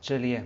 चलिए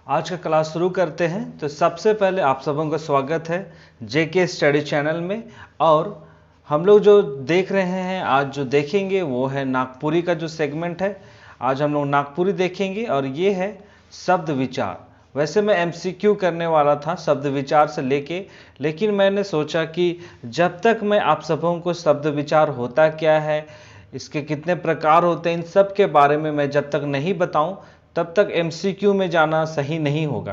आज का क्लास शुरू करते हैं। तो सबसे पहले आप सबों का स्वागत है जेके स्टडी चैनल में। और हम लोग जो देख रहे हैं, आज जो देखेंगे वो है नागपुरी का जो सेगमेंट है। आज हम लोग नागपुरी देखेंगे और ये है शब्द विचार। वैसे मैं एमसीक्यू करने वाला था शब्द विचार से लेके, लेकिन मैंने सोचा कि जब तक मैं आप सबों को शब्द विचार होता क्या है, इसके कितने प्रकार होते हैं, इन सब के बारे में मैं जब तक नहीं बताऊं तब तक एमसीक्यू में जाना सही नहीं होगा,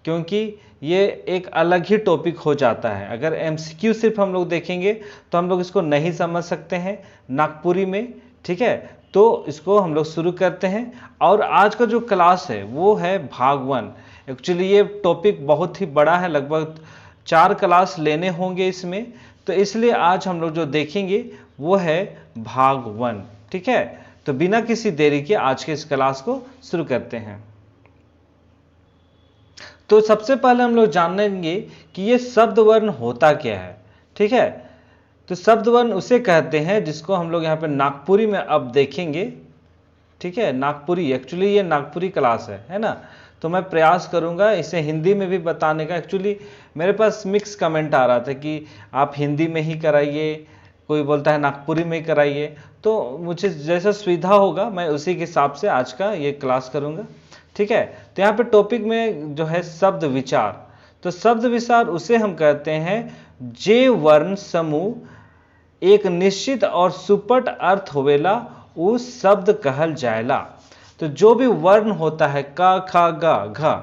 क्योंकि ये एक अलग ही टॉपिक हो जाता है। अगर एमसीक्यू सिर्फ हम लोग देखेंगे तो हम लोग इसको नहीं समझ सकते हैं नागपुरी में, ठीक है। तो इसको हम लोग शुरू करते हैं। और आज का जो क्लास है वो है भाग 1। एक्चुअली ये टॉपिक बहुत ही बड़ा है, लगभग 4 क्लास लेने होंगे इसमें, तो इसलिए आज हम लोग जो देखेंगे वो है भाग 1, ठीक है। तो बिना किसी देरी के आज के इस क्लास को शुरू करते हैं। तो सबसे पहले हम लोग जानेंगे कि ये शब्द वर्ण होता क्या है, ठीक है। तो शब्द वर्ण उसे कहते हैं जिसको हम लोग यहाँ पे नागपुरी में अब देखेंगे, ठीक है। नागपुरी, एक्चुअली ये नागपुरी क्लास है ना। तो मैं प्रयास करूंगा इसे हिंदी में भी बताने का। एक्चुअली मेरे पास मिक्स कमेंट आ रहा था कि आप हिंदी में ही कराइए, कोई बोलता है नागपुरी में ही कराइए। तो मुझे जैसा सुविधा होगा मैं उसी के हिसाब से आज का ये क्लास करूंगा, ठीक है। तो यहाँ पे टॉपिक में जो है शब्द विचार। तो शब्द विचार उसे हम कहते हैं जे वर्ण समूह एक निश्चित और सुपट अर्थ होवेला उस शब्द कहल जाएला। तो जो भी वर्ण होता है क ख ग घ,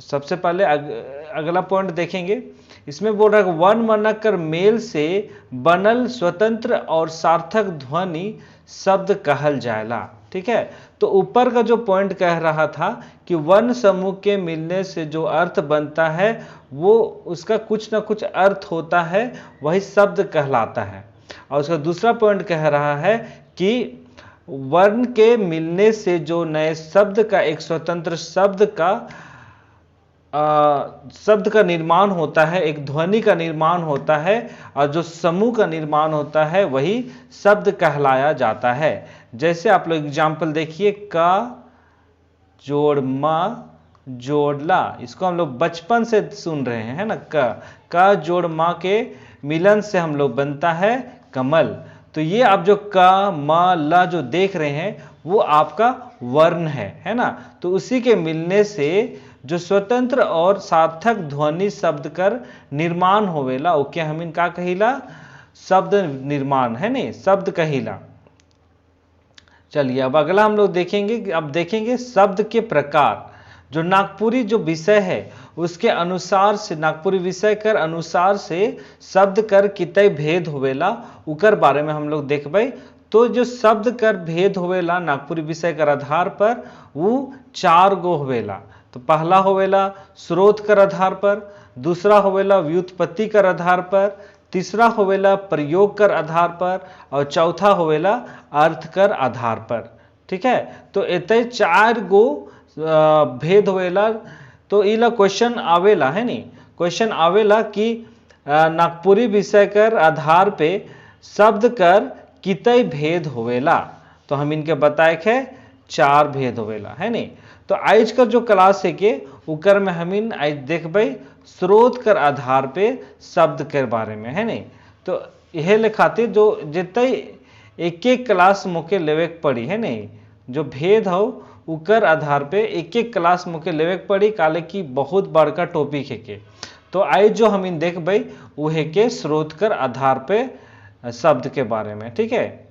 सबसे पहले अगला पॉइंट देखेंगे। इसमें बोल रहा है वर्ण वर्णकर मेल से बनल स्वतंत्र और सार्थक ध्वनि शब्द कहल जाएला, ठीक है। तो ऊपर का जो पॉइंट कह रहा था कि वर्ण समूह के मिलने से जो अर्थ बनता है वो उसका कुछ ना कुछ अर्थ होता है, वही शब्द कहलाता है। और उसका दूसरा पॉइंट कह रहा है कि वर्ण के मिलने से जो नए शब्द का एक स्वतंत्र शब्द का निर्माण होता है, एक ध्वनि का निर्माण होता है, और जो समूह का निर्माण होता है वही शब्द कहलाया जाता है। जैसे आप लोग एग्जाम्पल देखिए, क जोड़ म जोड़ ला, इसको हम लोग बचपन से सुन रहे हैं, है ना। क जोड़ म के मिलन से हम लोग बनता है कमल। तो ये आप जो क म ल जो देख रहे हैं वो आपका वर्ण है ना। तो उसी के मिलने से जो स्वतंत्र और सार्थक ध्वनि शब्द कर निर्माण होवेला ओके हम का कहिला, शब्द निर्माण, है नहीं, शब्द कहिला। चलिए अब अगला हम लोग देखेंगे। अब देखेंगे शब्द के प्रकार। जो नागपुरी जो विषय है उसके अनुसार से, नागपुरी विषय कर अनुसार से शब्द कर कितने भेद होवेला उकर बारे में हम लोग देखबे। तो जो शब्द कर भेद होवेला नागपुरी विषय कर आधार पर वो 4 गो होवेला। तो पहला होवेला स्रोत कर आधार पर, दूसरा होवेला व्युत्पत्ति कर आधार पर, तीसरा होवेला प्रयोग कर आधार पर, और चौथा होवेला अर्थ कर आधार पर, ठीक है। तो इतने 4 गो भेद होवेला। तो इला क्वेश्चन आवेला, है नहीं, क्वेश्चन आवेला कि नागपुरी विषय कर आधार पे शब्द कर कितने भेद होवेला। तो हम इनके बताए थे 4 भेद होवेला, है नहीं। तो आज का जो क्लास है के उकर में हम आज देखबे स्रोत कर आधार पे शब्द के बारे में, है नहीं। तो यह लिखाते जो जितने एक एक क्लास मुके लेवे पड़ी, है नहीं, जो भेद हो उकर आधार पे एक एक क्लास मुके लेवे पड़ी, काले की बहुत बड़का टॉपिक है के। तो आज जो हम इन देखबे वो है के स्रोत कर आधार पे शब्द के बारे में, ठीक है।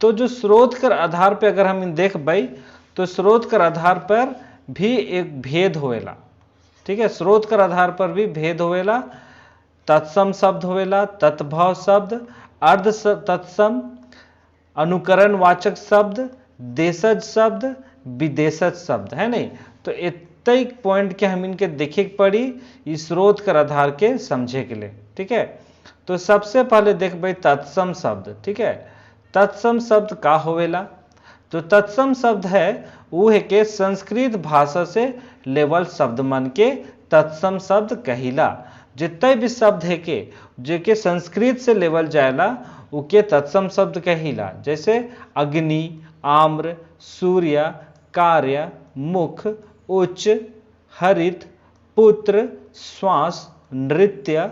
तो जो स्रोत कर आधार पे अगर हम इन देखबे तो स्रोत कर आधार पर भी एक भेद होवेला, ठीक है। स्रोत कर आधार पर भी भेद होवेला। तत्सम शब्द होवेला, तत्भव शब्द, अर्ध तत्सम, अनुकरण वाचक शब्द, देशज शब्द, विदेशज शब्द, है नहीं। तो इतने पॉइंट के हम इनके देखे पड़ी इस स्रोत कर आधार के समझे के लिए, ठीक है। तो सबसे पहले देखबे तत्सम शब्द, ठीक है। तत्सम शब्द का होवेला। तो तत्सम शब्द है वो है के संस्कृत भाषा से लेवल शब्द मन के तत्सम शब्द कहिला। जितने भी शब्द है के जो के संस्कृत से लेवल जाएला उके तत्सम शब्द कहिला। जैसे अग्नि, आम्र, सूर्य, कार्य, मुख, उच्च, हरित, पुत्र, श्वास, नृत्य,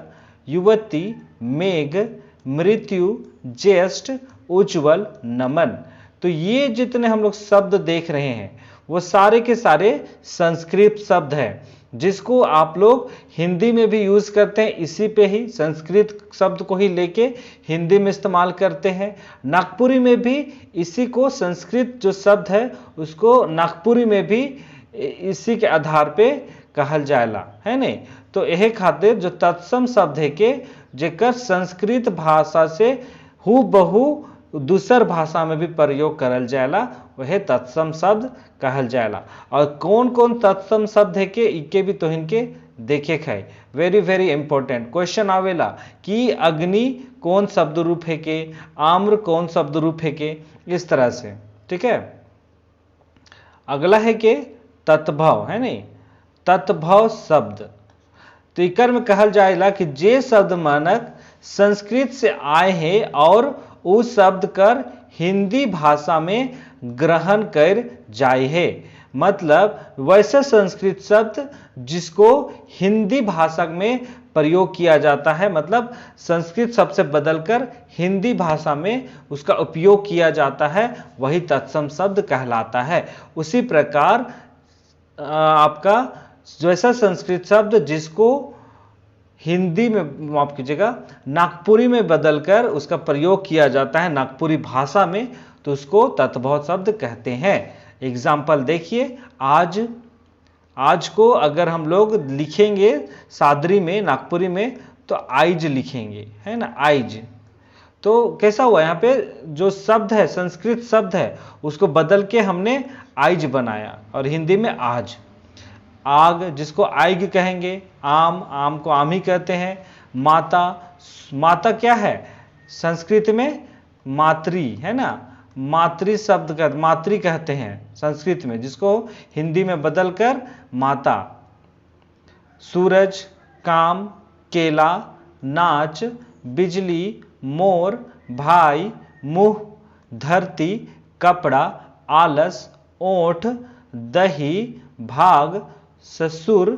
युवती, मेघ, मृत्यु, ज्येष्ठ, उज्ज्वल, नमन। तो ये जितने हम लोग शब्द देख रहे हैं वो सारे के सारे संस्कृत शब्द हैं, जिसको आप लोग हिंदी में भी यूज करते हैं। इसी पे ही संस्कृत शब्द को ही लेके हिंदी में इस्तेमाल करते हैं। नागपुरी में भी इसी को, संस्कृत जो शब्द है उसको नागपुरी में भी इसी के आधार पे कहल जाएला, है नहीं। तो यह खातिर जो तत्सम शब्द है के जेकर संस्कृत भाषा से हूबहू दूसर भाषा में भी प्रयोग करल जाएला, वह तत्सम शब्द कहल जाएला। और कौन कौन तत्सम शब्द है के इके भी तो इनके देखे खाए। वेरी वेरी इंपॉर्टेंट क्वेश्चन आवेला कि अग्नि कौन शब्द रूप है के, आम्र कौन शब्द रूप है के, इस तरह से। ठीक है, अगला है के तत्भव, है नहीं, तत्भव शब्द। तो इकर में कहल जाएला कि जे शब्द मानक संस्कृत से आए हैं और उस शब्द कर हिंदी भाषा में ग्रहण कर जाए है। मतलब वैसे संस्कृत शब्द जिसको हिंदी भाषा में प्रयोग किया जाता है, मतलब संस्कृत शब्द से बदलकर हिंदी भाषा में उसका उपयोग किया जाता है, वही तत्सम शब्द कहलाता है। उसी प्रकार आपका वैसा संस्कृत शब्द जिसको हिंदी में, माफ कीजिएगा, नागपुरी में बदलकर उसका प्रयोग किया जाता है नागपुरी भाषा में, तो उसको तत्भव शब्द कहते हैं। एग्जाम्पल देखिए, आज को अगर हम लोग लिखेंगे सादरी में, नागपुरी में, तो आइज लिखेंगे, है ना, आइज। तो कैसा हुआ, यहाँ पे जो शब्द है, संस्कृत शब्द है, उसको बदल के हमने आइज बनाया, और हिंदी में आज। आग जिसको आग कहेंगे, आम को आम ही कहते हैं। माता क्या है, संस्कृत में मातृ, है ना, मातृ शब्द का मातृ कहते हैं संस्कृत में, जिसको हिंदी में बदलकर माता। सूरज, काम, केला, नाच, बिजली, मोर, भाई, मुंह, धरती, कपड़ा, आलस, ओठ, दही, भाग, ससुर,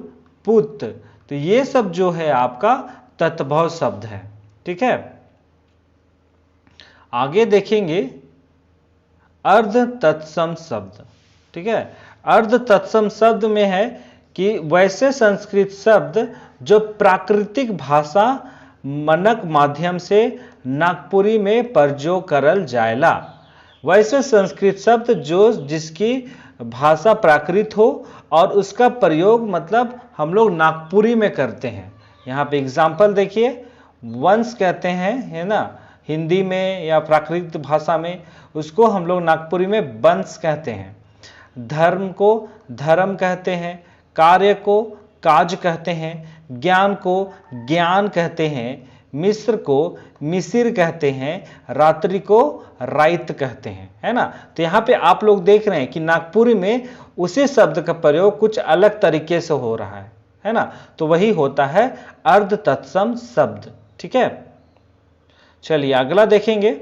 पुत्र। तो ये सब जो है आपका तत्भव शब्द है। ठीक है, आगे देखेंगे अर्ध तत्सम शब्द। ठीक है, अर्ध तत्सम शब्द में है कि वैसे संस्कृत शब्द जो प्राकृतिक भाषा मनक माध्यम से नागपुरी में प्रयोग करल जाएला। वैसे संस्कृत शब्द जो जिसकी भाषा प्राकृत हो और उसका प्रयोग मतलब हम लोग नागपुरी में करते हैं। यहाँ पे एग्जाम्पल देखिए, वंश कहते हैं, है ना, हिंदी में या प्राकृत भाषा में, उसको हम लोग नागपुरी में वंश कहते हैं। धर्म को धर्म कहते हैं, कार्य को काज कहते हैं, ज्ञान को ज्ञान कहते हैं, मिस्र को मिसिर कहते हैं, रात्रि को राइत कहते हैं, है ना। तो यहाँ पे आप लोग देख रहे हैं कि नागपुरी में उसी शब्द का प्रयोग कुछ अलग तरीके से हो रहा है ना। तो वही होता है अर्ध तत्सम शब्द। ठीक है, चलिए अगला देखेंगे।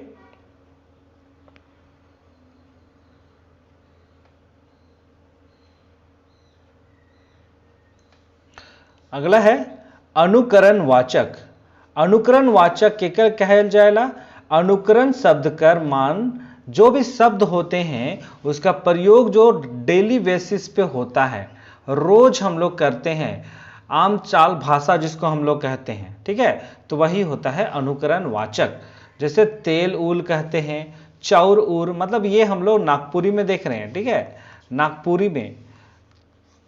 अगला है अनुकरण वाचक। अनुकरण वाचक केकर कहल जाएला। अनुकरण शब्द कर मान जो भी शब्द होते हैं उसका प्रयोग जो डेली बेसिस पे होता है, रोज हम लोग करते हैं, आम चाल भाषा जिसको हम लोग कहते हैं। ठीक है, तो वही होता है अनुकरण वाचक। जैसे तेल उल कहते हैं, चौर उर, मतलब ये हम लोग नागपुरी में देख रहे हैं। ठीक है, नागपुरी में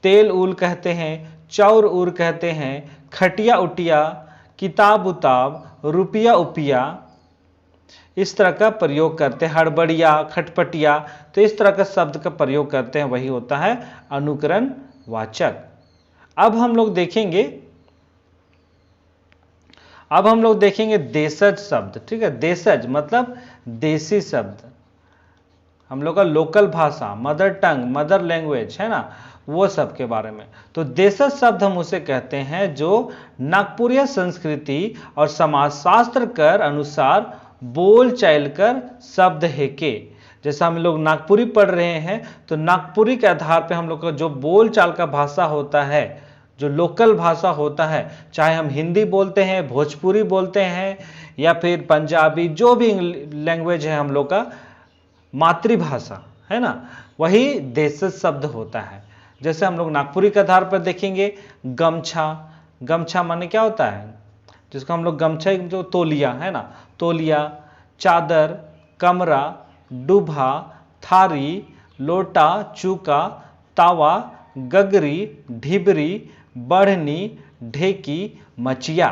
तेल उल कहते हैं, चौर उर कहते हैं, खटिया उटिया, किताब उताब, रुपया उपिया, इस तरह का प्रयोग करते हैं। हड़बड़िया, खटपटिया, तो इस तरह का शब्द का प्रयोग करते हैं, वही होता है अनुकरण वाचक। अब हम लोग देखेंगे देशज शब्द। ठीक है, देशज मतलब देसी शब्द, हम लोग का लोकल भाषा, मदर टंग, मदर लैंग्वेज, है ना, वो सब के बारे में। तो देशज शब्द हम उसे कहते हैं जो नागपुरिया संस्कृति और समाजशास्त्र कर अनुसार बोल चाल कर शब्द है के। जैसा हम लोग नागपुरी पढ़ रहे हैं, तो नागपुरी के आधार पे हम लोग का जो बोल चाल का भाषा होता है, जो लोकल भाषा होता है, चाहे हम हिंदी बोलते हैं, भोजपुरी बोलते हैं, या फिर पंजाबी, जो भी लैंग्वेज है हम लोग का मातृभाषा है ना, वही देशज शब्द होता है। जैसे हम लोग नागपुरी के आधार पर देखेंगे, गमछा, गमछा माने क्या होता है, जिसको हम लोग गमछा, जो तौलिया है ना, तौलिया, चादर, कमरा, डूबा, थारी, लोटा, चूका, तावा, गगरी, ढिबरी, बढ़नी, ढेकी, मचिया।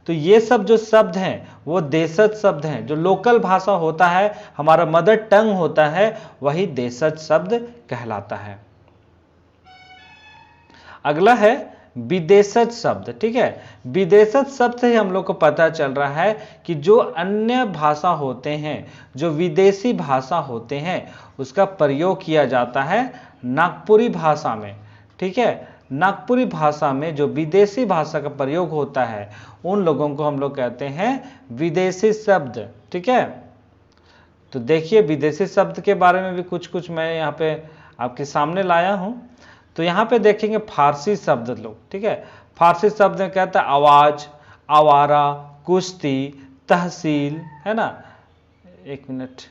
तो ये सब जो शब्द हैं वो देशज शब्द हैं। जो लोकल भाषा होता है, हमारा मदर टंग होता है, वही देशज शब्द कहलाता है। अगला है विदेशज शब्द। ठीक है, विदेशज शब्द से हम लोग को पता चल रहा है कि जो अन्य भाषा होते हैं, जो विदेशी भाषा होते हैं, उसका प्रयोग किया जाता है नागपुरी भाषा में। ठीक है, नागपुरी भाषा में जो विदेशी भाषा का प्रयोग होता है, उन लोगों को हम लोग कहते हैं विदेशी शब्द। ठीक है, तो देखिए विदेशी शब्द के बारे में भी कुछ कुछ मैं यहाँ पे आपके सामने लाया हूँ। तो यहाँ पे देखेंगे फारसी शब्द लोग। ठीक है, फारसी शब्द में कहता है आवाज, आवारा, कुश्ती, तहसील, है ना। एक मिनट,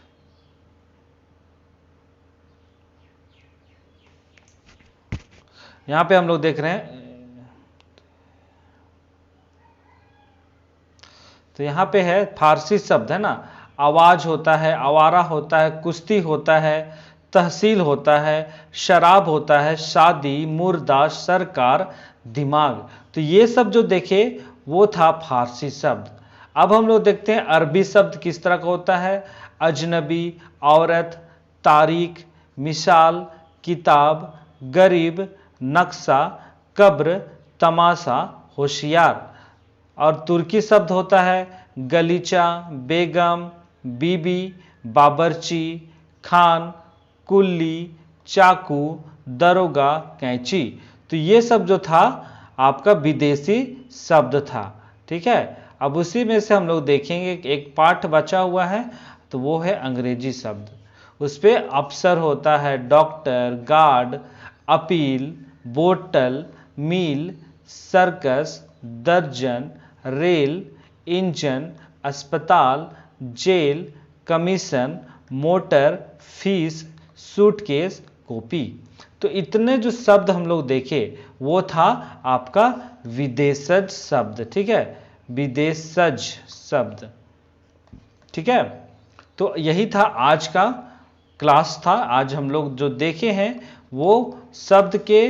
यहाँ पे हम लोग देख रहे हैं, तो यहाँ पे है फारसी शब्द है ना, आवाज होता है, आवारा होता है, कुश्ती होता है, तहसील होता है, शराब होता है, शादी, मुर्दा, सरकार, दिमाग। तो ये सब जो देखे वो था फारसी शब्द। अब हम लोग देखते हैं अरबी शब्द किस तरह का होता है। अजनबी, औरत, तारीख, मिसाल, किताब, गरीब, नक्शा, कब्र, तमाशा, होशियार। और तुर्की शब्द होता है गलीचा, बेगम, बीबी, बाबरची, खान, कुल्ली, चाकू, दरोगा, कैंची। तो ये सब जो था आपका विदेशी शब्द था। ठीक है, अब उसी में से हम लोग देखेंगे एक पार्ट बचा हुआ है, तो वो है अंग्रेजी शब्द। उस पे अफसर होता है, डॉक्टर, गार्ड, अपील, बोतल, मील, सर्कस, दर्जन, रेल, इंजन, अस्पताल, jail, commission, motor, fees, suitcase, copy. तो इतने जो शब्द हम लोग देखे वो था आपका विदेशज शब्द। ठीक है, विदेशज शब्द। ठीक है, तो यही था आज का क्लास था। आज हम लोग जो देखे हैं वो शब्द के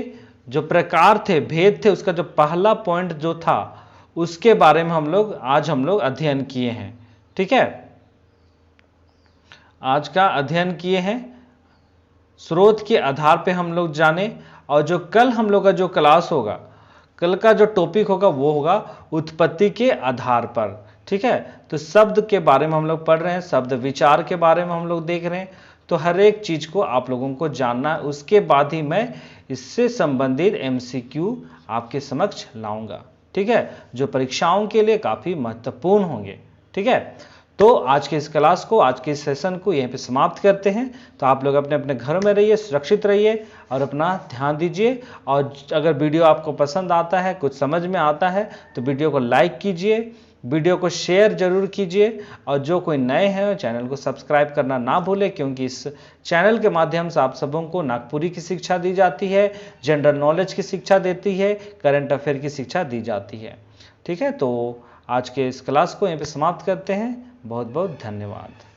जो प्रकार थे, भेद थे, उसका जो पहला पॉइंट जो था उसके बारे में आज हम लोग अध्ययन किए हैं। ठीक है, आज का अध्ययन किए हैं, स्रोत के आधार पे हम लोग जाने। और जो कल हम लोग का जो क्लास होगा, कल का जो टॉपिक होगा वो होगा उत्पत्ति के आधार पर। ठीक है, तो शब्द के बारे में हम लोग पढ़ रहे हैं, शब्द विचार के बारे में हम लोग देख रहे हैं। तो हर एक चीज को आप लोगों को जानना है, उसके बाद ही मैं इससे संबंधित MCQ आपके समक्ष लाऊंगा। ठीक है, जो परीक्षाओं के लिए काफी महत्वपूर्ण होंगे। ठीक है, तो आज के इस क्लास को, आज के इस सेशन को यहीं पे समाप्त करते हैं। तो आप लोग अपने अपने घरों में रहिए, सुरक्षित रहिए और अपना ध्यान दीजिए। और अगर वीडियो आपको पसंद आता है, कुछ समझ में आता है, तो वीडियो को लाइक कीजिए, वीडियो को शेयर जरूर कीजिए। और जो कोई नए हैं चैनल को सब्सक्राइब करना ना भूलें, क्योंकि इस चैनल के माध्यम से आप सबों को नागपुरी की शिक्षा दी जाती है, जनरल नॉलेज की शिक्षा देती है, करंट अफेयर की शिक्षा दी जाती है। ठीक है, तो आज के इस क्लास को यहीं पे समाप्त करते हैं। बहुत बहुत धन्यवाद।